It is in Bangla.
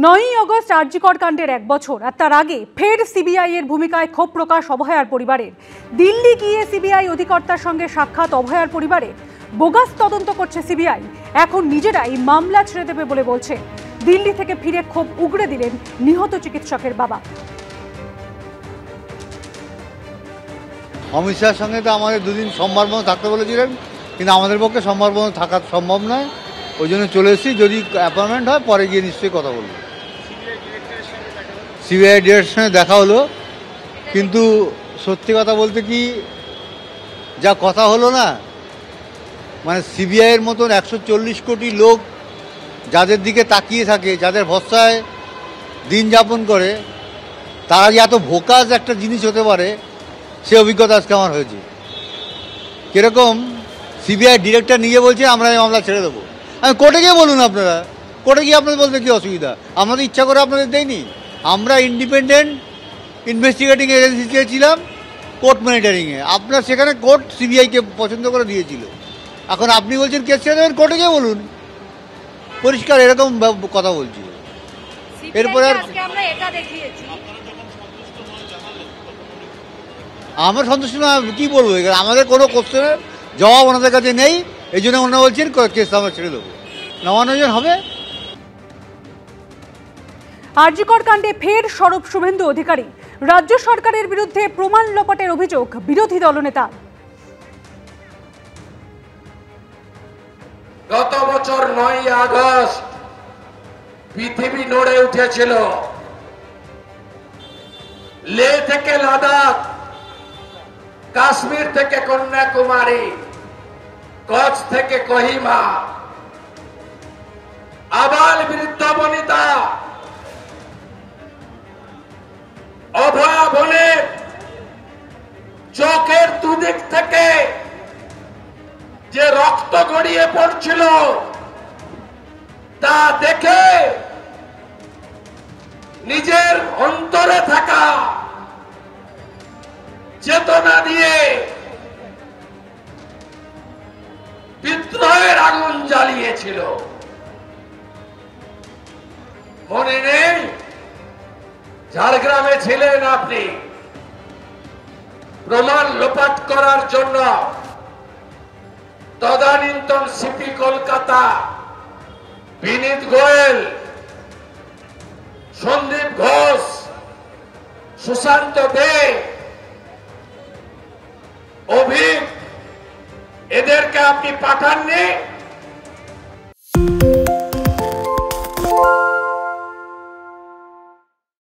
9ই আগস্ট আরজিকর কাণ্ডের 1 বছর আর তার আগে ফের সিবিআই এর ভূমিকায় ক্ষোভ প্রকাশ অভয়ার পরিবারের। দিল্লি গিয়ে সিবিআই অধিকর্তার সঙ্গে সাক্ষাৎ অভয়ার পরিবারের। বোগাস তদন্ত করছে সিবিআই, এখন নিজেরাই মামলা ছেড়ে দেবে বলে বলছে। দিল্লি থেকে ফিরে ক্ষোভ উগড়ে দিলেন নিহত চিকিৎসকের বাবা। অমিত শাহের সঙ্গে তো আমাদের দুদিন সোমবার পর্যন্ত থাকতে বলেছিলেন, কিন্তু আমাদের পক্ষে সোমবার পর্যন্ত থাকা সম্ভব নয়, ওই জন্য চলে এসেছি। যদি অ্যাপয়েন্টমেন্ট হয় পরে গিয়ে নিশ্চয়ই কথা বলবো। সিবিআই ডিরেক্টরের সঙ্গে দেখা হলো, কিন্তু সত্যি কথা বলতে কি যা কথা হলো না, মানে সিবিআইয়ের মতন 140 কোটি লোক যাদের দিকে তাকিয়ে থাকে, যাদের ভরসায় দিন যাপন করে, তারা যে এত ভোকাস একটা জিনিস হতে পারে সে অভিজ্ঞতা আজকে আমার হয়েছে। কীরকম সিবিআই ডিরেক্টর নিজে বলছে আমরা এই মামলা ছেড়ে দেবো। আমি কোর্টে গিয়ে বলুন, আপনারা কোর্টে গিয়ে আপনাদের বলতে কী অসুবিধা? আমাদের ইচ্ছা করে আপনাদের দেয়নি। আমরা ইন্ডিপেন্ডেন্ট ইনভেস্টিগেটিং এজেন্সি চেয়েছিলাম কোর্ট মনিটরিংয়ে, আপনার সেখানে কোর্ট সিবিআইকে পছন্দ করে দিয়েছিল। এখন আপনি বলছেন কেস ছেড়ে দেবেন, কোর্টে গিয়ে বলুন। পরিষ্কার এরকম কথা বলছি। এরপরে আর আমরা সন্তুষ্ট না, কী বলবো? আমাদের কোনো কোশ্চেনের জবাব ওনাদের কাছে নেই, এই জন্য ওনারা বলছেন কেস আমরা ছেড়ে দেবো। নবান্ন হবে। আরজিকর কাণ্ডে ফের সরব শুভেন্দু অধিকারী। রাজ্য সরকারের বিরুদ্ধে প্রমাণ লোপাটের অভিযোগ বিরোধী দলনেতা। গত বছর 9ই আগস্ট পৃথিবী নড়ে উঠেছিল। লে থেকে লাদাখ, কাশ্মীর থেকে কন্যাকুমারী, কচ্ছ থেকে কোহিমা, আবাল বৃদ্ধ বনিতা, অভয়া বনের চোখের দুদিক থেকে যে রক্ত গড়িয়ে পড়ছিল তা দেখে নিজের অন্তরে থাকা চেতনা দিয়ে বিদ্রোহের আগুন জ্বালিয়েছিল। মনে নেই? ঝাড়গ্রামে ছিলেন আপনি। প্রমাণ লোপাট করার জন্য তদানীন্তন সিপি কলকাতা বিনীত গোয়েল, সন্দীপ ঘোষ, সুশান্ত দে, অভিক, এদেরকে আপনি পাঠাননি।